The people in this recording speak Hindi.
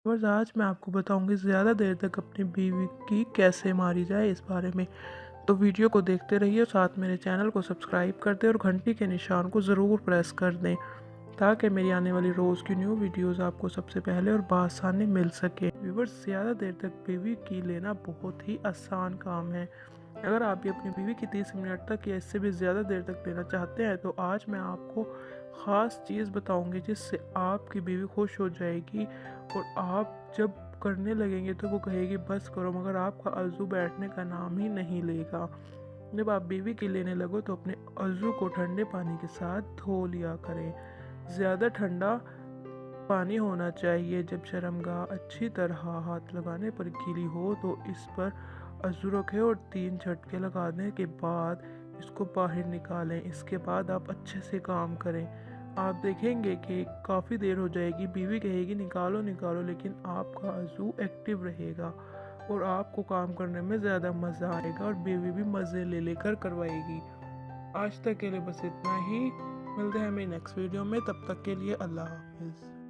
बस आज मैं आपको बताऊंगी ज़्यादा देर तक अपनी बीवी की कैसे मारी जाए इस बारे में। तो वीडियो को देखते रहिए और साथ मेरे चैनल को सब्सक्राइब कर दें और घंटी के निशान को ज़रूर प्रेस कर दें ताकि मेरी आने वाली रोज़ की न्यू वीडियोस आपको सबसे पहले और बआसानी मिल सके। व्यूअर्स, ज़्यादा देर तक बीवी की लेना बहुत ही आसान काम है। अगर आप भी अपनी बीवी की 30 मिनट तक या इससे भी ज़्यादा देर तक लेना चाहते हैं तो आज मैं आपको ख़ास चीज़ बताऊंगी जिससे आपकी बीवी खुश हो जाएगी और आप जब करने लगेंगे तो वो कहेगी बस करो, मगर आपका अज़ू बैठने का नाम ही नहीं लेगा। जब आप बीवी की लेने लगो तो अपने अज़ू को ठंडे पानी के साथ धो लिया करें। ज़्यादा ठंडा पानी होना चाहिए। जब शर्मगाह अच्छी तरह हाथ लगाने पर गीली हो तो इस पर अज़ू रखें और 3 झटके लगाने के बाद इसको बाहर निकालें। इसके बाद आप अच्छे से काम करें। आप देखेंगे कि काफ़ी देर हो जाएगी, बीवी कहेगी निकालो निकालो, लेकिन आपका अज़ू एक्टिव रहेगा और आपको काम करने में ज़्यादा मज़ा आएगा और बीवी भी मज़े ले लेकर करवाएगी। आज तक के लिए बस इतना ही। मिलते हैं हमें नेक्स्ट वीडियो में, तब तक के लिए अल्लाह हाफिज़।